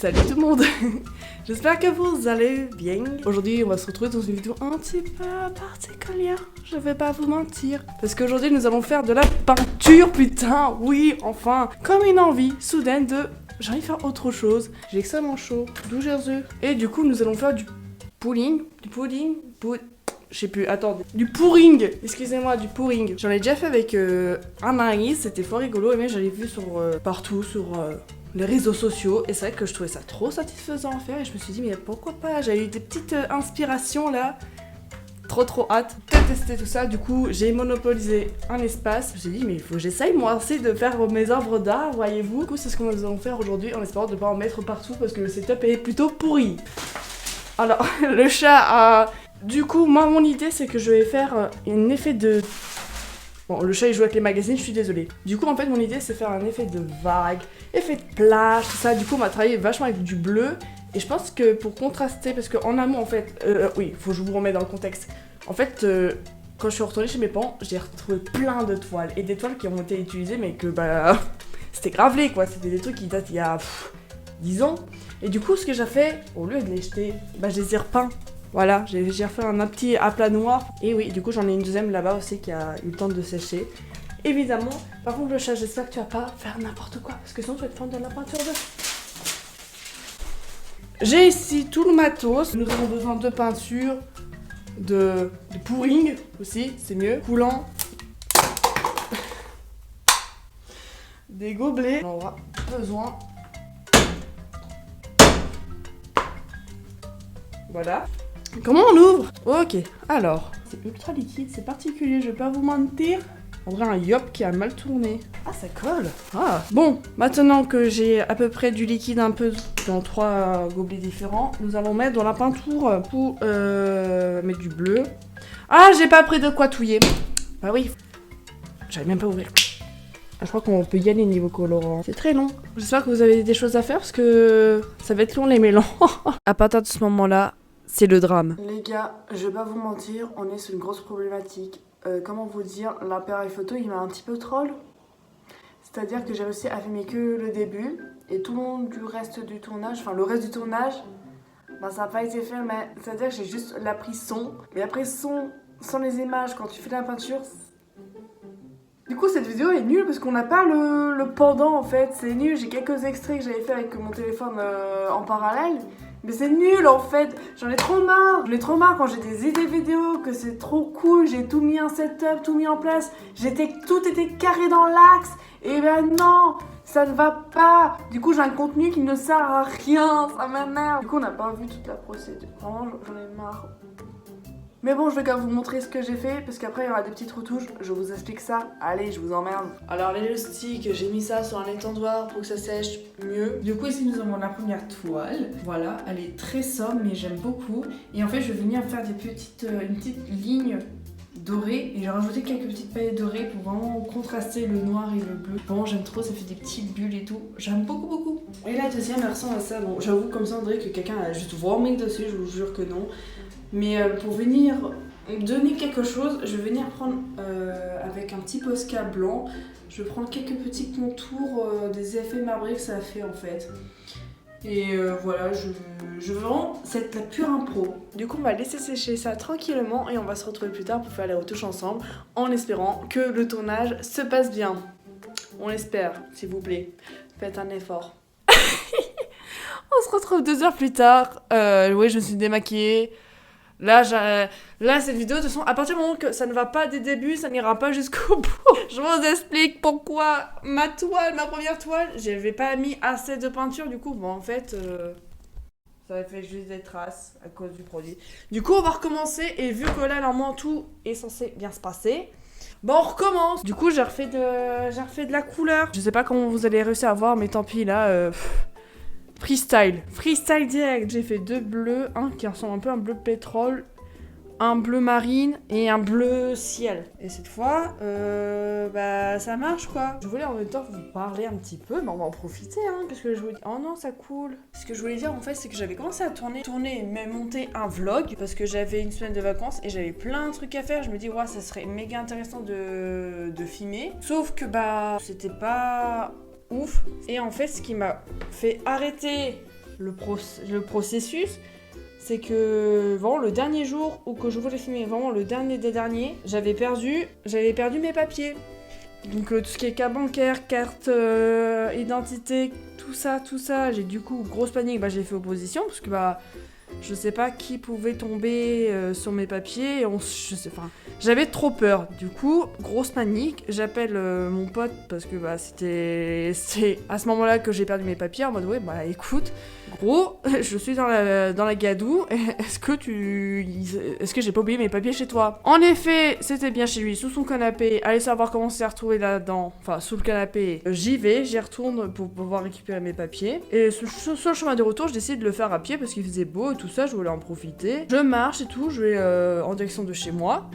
Salut tout le monde. J'espère que vous allez bien. Aujourd'hui, on va se retrouver dans une vidéo un petit peu particulière. Je vais pas vous mentir. Parce qu'aujourd'hui, nous allons faire de la peinture, putain. Oui, enfin. Comme une envie soudaine de... J'ai envie de faire autre chose. J'ai extrêmement chaud. D'où j'ai œufs. Et du coup, nous allons faire du pudding. Je sais plus, attendez. Du pouring, excusez-moi, du pouring. J'en ai déjà fait avec un mari, c'était fort rigolo. Et même j'avais vu sur, partout sur les réseaux sociaux. Et c'est vrai que je trouvais ça trop satisfaisant à faire. Et je me suis dit, mais pourquoi pas? J'avais eu des petites inspirations là. Trop hâte de tester tout ça. Du coup, j'ai monopolisé un espace. Je me suis dit, mais il faut que j'essaye moi aussi de faire mes œuvres d'art, voyez-vous. Du coup, c'est ce que nous allons faire aujourd'hui en espérant de ne pas en mettre partout parce que le setup est plutôt pourri. Alors, le chat a... Du coup, moi, mon idée, c'est que je vais faire un effet de... Bon, le chat, il joue avec les magazines, je suis désolée. Du coup, en fait, mon idée, c'est faire un effet de vague, effet de plage, tout ça. Du coup, on va travailler vachement avec du bleu. Et je pense que pour contraster, parce qu'en amont, en fait... oui, faut que je vous remette dans le contexte. En fait, quand je suis retournée chez mes parents, j'ai retrouvé plein de toiles. Et des toiles qui ont été utilisées, mais que, bah... C'était gravelé, quoi. C'était des trucs qui datent il y a... 10 ans. Et du coup, ce que j'ai fait, au lieu de les jeter, bah, je les ai repeints. Voilà, j'ai refait un petit aplat noir. Et oui, du coup, j'en ai une deuxième là-bas aussi qui a eu le temps de sécher. Évidemment. Par contre, le chat, j'espère que tu vas pas faire n'importe quoi. Parce que sinon, tu vas te prendre de la peinture de... J'ai ici tout le matos. Nous avons besoin de peinture, de pouring aussi, c'est mieux. Coulant. Des gobelets. On aura besoin. Voilà. Comment on ouvre? Ok, alors, c'est ultra liquide, c'est particulier, je vais pas vous mentir. On dirait un yop qui a mal tourné. Ah, ça colle. Ah, bon, maintenant que j'ai à peu près du liquide un peu dans 3 gobelets différents, nous allons mettre dans la peinture pour mettre du bleu. Ah, j'ai pas pris de quoi touiller. Bah oui, j'avais même pas ouvert. Ah, je crois qu'on peut y aller niveau colorant. C'est très long. J'espère que vous avez des choses à faire parce que ça va être long les mélanges. À partir de ce moment-là, c'est le drame. Les gars, je vais pas vous mentir, on est sur une grosse problématique. Comment vous dire, l'appareil photo il m'a un petit peu troll. C'est-à-dire que j'ai réussi à filmer que le début et tout le long du reste du tournage, enfin le reste du tournage, bah, ça n'a pas été fait, mais c'est-à-dire que j'ai juste la prise son. Mais après son, sans les images, quand tu fais la peinture... Du coup cette vidéo est nulle parce qu'on n'a pas le pendant en fait, c'est nul. J'ai quelques extraits que j'avais fait avec mon téléphone en parallèle. Mais c'est nul en fait, j'en ai trop marre. J'en ai trop marre quand j'ai des idées vidéo, que c'est trop cool, j'ai tout mis en setup, tout mis en place. Tout était carré dans l'axe. Et ben non, ça ne va pas. Du coup j'ai un contenu qui ne sert à rien, ça m'énerve. Du coup on n'a pas vu toute la procédure, vraiment j'en ai marre. Mais bon, je vais quand même vous montrer ce que j'ai fait, parce qu'après il y aura des petites retouches, je vous explique ça. Allez, je vous emmerde. Alors les sticks, j'ai mis ça sur un étendoir pour que ça sèche mieux. Du coup ici nous avons la première toile. Voilà, elle est très sobre, mais j'aime beaucoup. Et en fait je vais venir faire une petite ligne dorée, et j'ai rajouté quelques petites paillettes dorées pour vraiment contraster le noir et le bleu. Vraiment j'aime trop, ça fait des petites bulles et tout. J'aime beaucoup. Et la deuxième elle ressemble à ça. Bon, j'avoue comme ça on dirait que quelqu'un a juste vomi dessus, je vous jure que non. Mais pour venir donner quelque chose, je vais venir prendre avec un petit Posca blanc, je vais prendre quelques petits contours des effets marbrés que ça a fait en fait. Et voilà, je veux vraiment, c'est la pure impro. Du coup on va laisser sécher ça tranquillement et on va se retrouver plus tard pour faire les retouches ensemble en espérant que le tournage se passe bien. On l'espère, s'il vous plaît. Faites un effort. On se retrouve 2 heures plus tard. Oui, je me suis démaquillée. Là, cette vidéo, de toute façon, à partir du moment que ça ne va pas dès le début, ça n'ira pas jusqu'au bout. Je vous explique pourquoi ma première toile, j'avais pas mis assez de peinture, du coup, bon, en fait, ça a fait juste des traces à cause du produit. Du coup, on va recommencer, et vu que là, normalement, tout est censé bien se passer, bon, on recommence. Du coup, j'ai refait de la couleur. Je sais pas comment vous allez réussir à voir, mais tant pis, là, Freestyle direct. J'ai fait 2 bleus, un qui ressemble un peu à un bleu pétrole, un bleu marine et un bleu ciel. Et cette fois, bah ça marche quoi. Je voulais en même temps vous parler un petit peu, mais on va en profiter parce que je vous dis, oh non ça coule. Ce que je voulais dire en fait c'est que j'avais commencé à tourner et même monter un vlog parce que j'avais une semaine de vacances et j'avais plein de trucs à faire. Je me dis ouais ça serait méga intéressant de filmer. Sauf que bah c'était pas ouf. Et en fait ce qui m'a fait arrêter le processus, c'est que vraiment le dernier jour où que je voulais filmer, vraiment le dernier des derniers, j'avais perdu mes papiers. Donc tout ce qui est carte bancaire, carte identité, tout ça, j'ai du coup grosse panique, j'ai fait opposition parce que je sais pas qui pouvait tomber sur mes papiers, j'avais trop peur. Du coup, grosse panique, j'appelle mon pote parce que c'est à ce moment-là que j'ai perdu mes papiers en mode ouais, écoute, gros, je suis dans la gadoue, est-ce que j'ai pas oublié mes papiers chez toi? En effet, c'était bien chez lui, sous son canapé, allez savoir comment s'est retrouvé là-dedans, enfin sous le canapé, j'y retourne pour pouvoir récupérer mes papiers, et sur le chemin de retour, je décide de le faire à pied parce qu'il faisait beau et tout ça, je voulais en profiter. Je marche et tout, je vais en direction de chez moi.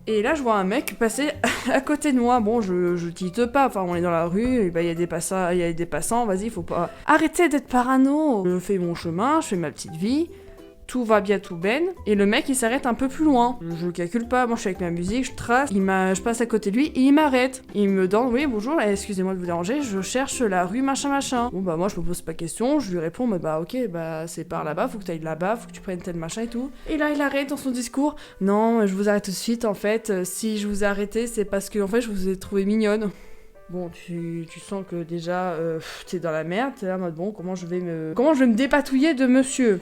Et là, je vois un mec passer à côté de moi. Bon, je tilte pas. Enfin, on est dans la rue. Et il y a des passants. Vas-y, faut pas arrêter d'être parano. Je fais mon chemin, je fais ma petite vie. Tout va bien, tout ben. Et le mec, il s'arrête un peu plus loin. Je calcule pas. Moi, je suis avec ma musique, je trace. Je passe à côté de lui et il m'arrête. Il me donne, oui, bonjour, excusez-moi de vous déranger. Je cherche la rue machin. Bon, moi, je me pose pas question. Je lui réponds, ok, c'est par là-bas. Faut que tu ailles là-bas. Faut que tu prennes tel machin et tout. Et là, il arrête dans son discours. Non, je vous arrête tout de suite. En fait, si je vous ai arrêté, c'est parce que, en fait, je vous ai trouvé mignonne. Bon, tu sens que déjà, t'es dans la merde, t'es là en mode, bon, comment je vais me dépatouiller de monsieur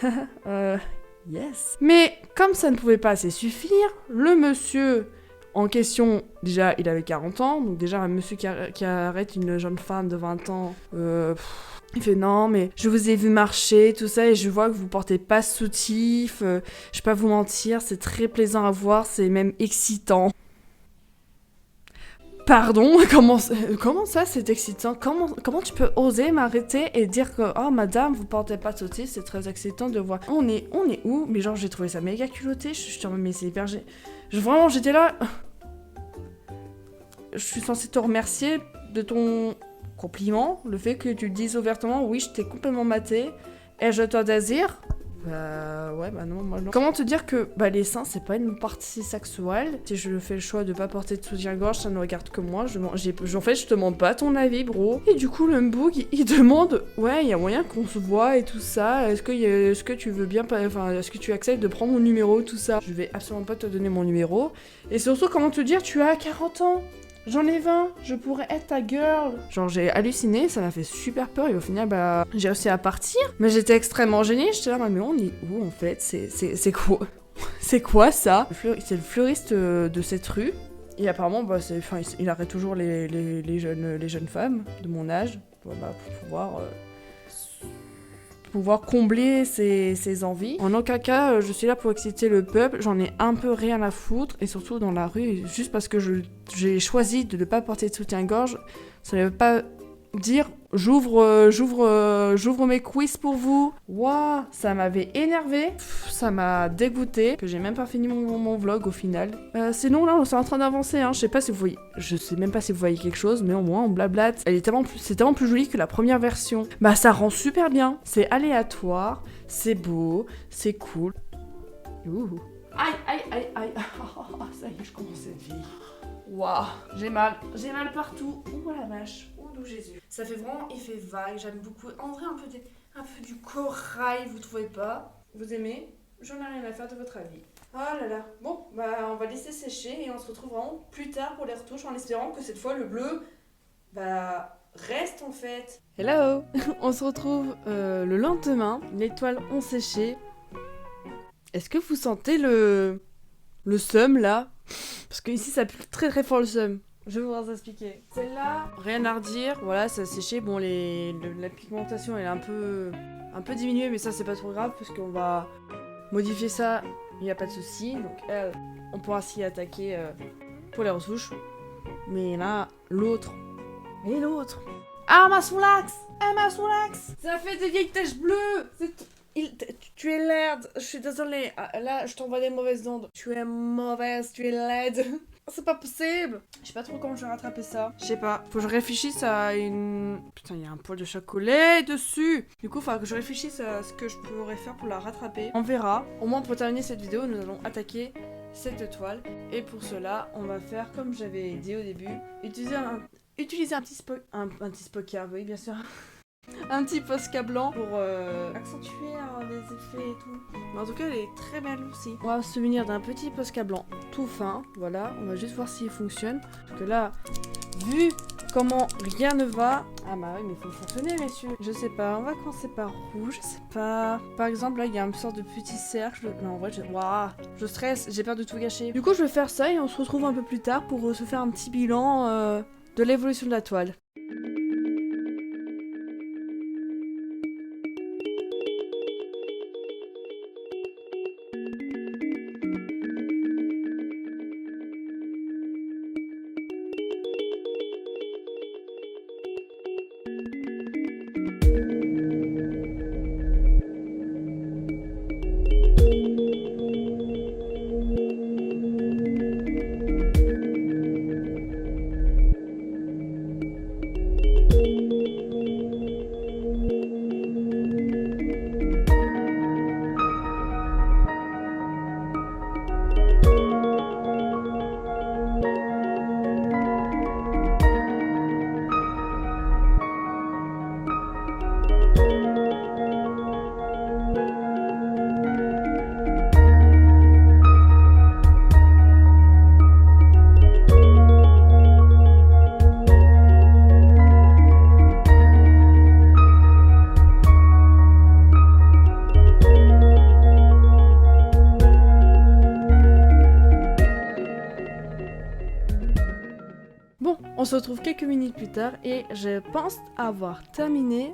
yes. Mais comme ça ne pouvait pas assez suffire, le monsieur en question, déjà, il avait 40 ans, donc déjà, un monsieur qui arrête une jeune femme de 20 ans, il fait non, mais je vous ai vu marcher, tout ça, et je vois que vous portez pas soutif, je vais pas vous mentir, c'est très plaisant à voir, c'est même excitant. Pardon, comment ça c'est excitant? Comment tu peux oser m'arrêter et dire que oh madame vous portez pas de soutif, c'est très excitant de voir. On est où? Mais genre j'ai trouvé ça méga culotté, je suis en mode mais c'est hyper vraiment j'étais là. Je suis censée te remercier de ton compliment, le fait que tu le dises ouvertement, oui je t'ai complètement maté et je te désire. Non, moi non. Comment te dire que les seins c'est pas une partie sexuelle? Si je fais le choix de pas porter de soutien-gorge, ça ne regarde que moi. En fait, je te demande pas ton avis, bro. Et du coup, le Mboug, il demande ouais, il y a moyen qu'on se voit et tout ça. Est-ce que tu veux bien, est-ce que tu acceptes de prendre mon numéro, tout ça? Je vais absolument pas te donner mon numéro. Et surtout, comment te dire, tu as 40 ans? J'en ai 20, je pourrais être ta girl. Genre j'ai halluciné, ça m'a fait super peur et au final j'ai réussi à partir. Mais j'étais extrêmement gênée, j'étais là mais on est où en fait? C'est quoi? C'est quoi ça? C'est le fleuriste de cette rue. Et apparemment il arrête toujours les jeunes femmes de mon âge pour pouvoir combler ses envies. En aucun cas, je suis là pour exciter le peuple, j'en ai un peu rien à foutre, et surtout dans la rue, juste parce que j'ai choisi de ne pas porter de soutien-gorge, ça ne veut pas dire j'ouvre mes quiz pour vous. Waouh, ça m'avait énervé, ça m'a dégoûté, que j'ai même pas fini mon vlog au final. Sinon là, on est en train d'avancer, hein. Je sais même pas si vous voyez quelque chose, mais au moins on blablate. C'est tellement plus joli que la première version. Ça rend super bien, c'est aléatoire, c'est beau, c'est cool. Ouh. Aïe. Ça y est, je commence cette vie. Waouh, j'ai mal partout. Oh la vache, oh d'où Jésus. Ça fait vraiment effet vague, j'aime beaucoup. En vrai, un peu du corail, vous trouvez pas? Vous aimez? J'en ai rien à faire de votre avis. Oh là là. Bon, on va laisser sécher et on se retrouve vraiment plus tard pour les retouches en espérant que cette fois le bleu reste en fait. Hello. On se retrouve le lendemain. Les toiles ont séché. Est-ce que vous sentez le seum là? Parce que ici ça pue très très fort le seum. Je vais vous expliquer. Celle-là, rien à redire. Voilà, ça a séché. Bon, la pigmentation elle est un peu diminuée, mais ça c'est pas trop grave parce qu'on va modifier ça. Il n'y a pas de souci. Donc elle, on pourra s'y attaquer pour les retouches. Mais là, l'autre. Et l'autre. Ah, ma soulax! Ça fait des vieilles taches bleues! Tu es laide, je suis désolée. Là, je t'envoie des mauvaises ondes. Tu es mauvaise, tu es laide. C'est pas possible. Je sais pas trop comment je vais rattraper ça. Je sais pas. Faut que je réfléchisse à une... Putain, il y a un poil de chocolat dessus. Du coup, faut que je réfléchisse à ce que je pourrais faire pour la rattraper. On verra. Au moins, pour terminer cette vidéo, nous allons attaquer cette toile. Et pour cela, on va faire comme j'avais dit au début. Utiliser un petit spoiler, oui, bien sûr. Un petit Posca blanc pour accentuer les effets et tout. Mais en tout cas, elle est très belle aussi. On va se munir d'un petit Posca blanc tout fin. Voilà, on va juste voir s'il fonctionne. Parce que là, vu comment rien ne va... Ah bah oui, mais il faut fonctionner, messieurs. Je sais pas, on va commencer par rouge. Je sais pas... Par exemple, là, il y a une sorte de petit cercle. Non, en vrai, Waouh, je stresse, j'ai peur de tout gâcher. Du coup, je vais faire ça et on se retrouve un peu plus tard pour se faire un petit bilan de l'évolution de la toile. Bon, on se retrouve quelques minutes plus tard et je pense avoir terminé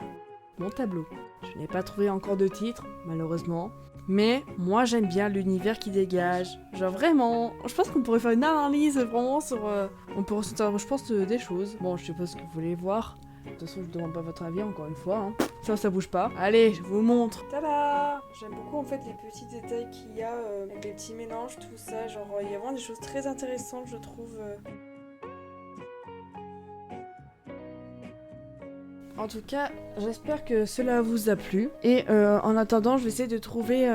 mon tableau. Je n'ai pas trouvé encore de titre, malheureusement. Mais moi j'aime bien l'univers qui dégage. Genre vraiment, je pense qu'on pourrait faire une analyse vraiment sur... on peut ressentir, je pense, des choses. Bon, je suppose que vous voulez voir. De toute façon, je ne demande pas votre avis encore une fois. Hein. Ça bouge pas. Allez, je vous montre. Tada! J'aime beaucoup en fait les petits détails qu'il y a, avec les petits mélanges, tout ça. Genre, il y a vraiment des choses très intéressantes, je trouve. En tout cas, j'espère que cela vous a plu. Et en attendant, je vais essayer de trouver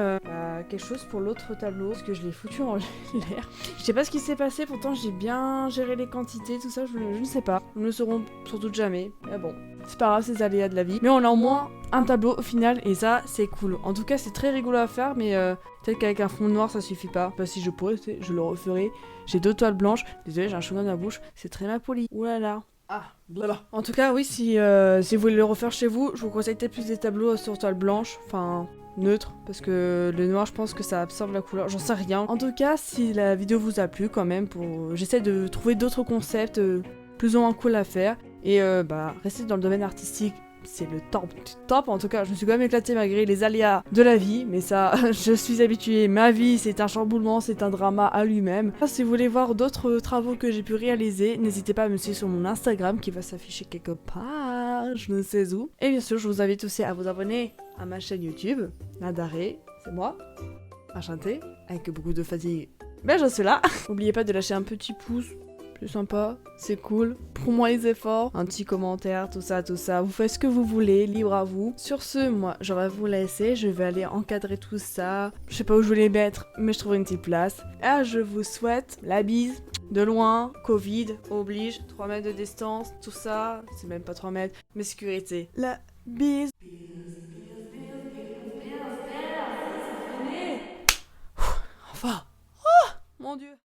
quelque chose pour l'autre tableau. Parce que je l'ai foutu en l'air. Je sais pas ce qui s'est passé, pourtant j'ai bien géré les quantités, tout ça, je ne sais pas. Nous ne le saurons sans doute jamais. Mais bon, c'est pas grave, c'est les aléas de la vie. Mais on a au moins un tableau au final, et ça, c'est cool. En tout cas, c'est très rigolo à faire, mais peut-être qu'avec un fond noir, ça suffit pas. Bah si je pourrais, je le referai. J'ai 2 toiles blanches. Désolé, j'ai un chewing-gum dans la bouche. C'est très mal poli. Ouh là là. Ah, blabla. En tout cas, oui, si vous voulez le refaire chez vous, je vous conseille peut-être plus des tableaux sur toile blanche, enfin neutre, parce que le noir, je pense que ça absorbe la couleur, j'en sais rien. En tout cas, si la vidéo vous a plu, quand même, j'essaie de trouver d'autres concepts plus ou moins cool à faire, et restez dans le domaine artistique. C'est le top du top. En tout cas, je me suis quand même éclatée malgré les aléas de la vie. Mais ça, je suis habituée. Ma vie, c'est un chamboulement, c'est un drama à lui-même. Si vous voulez voir d'autres travaux que j'ai pu réaliser, n'hésitez pas à me suivre sur mon Instagram qui va s'afficher quelque part, je ne sais où. Et bien sûr, je vous invite aussi à vous abonner à ma chaîne YouTube. Nadaré, c'est moi. Enchantée, avec beaucoup de fatigue. Ben, je suis là. N'oubliez pas de lâcher un petit pouce. C'est sympa, c'est cool. Pour moi les efforts, un petit commentaire, tout ça. Vous faites ce que vous voulez, libre à vous. Sur ce, moi, je vais vous laisser. Je vais aller encadrer tout ça. Je sais pas où je vais les mettre, mais je trouverai une petite place. Et je vous souhaite la bise. De loin, Covid, oblige, 3 mètres de distance, tout ça. C'est même pas 3 mètres, mais sécurité. La bise. Enfin. Oh, mon Dieu.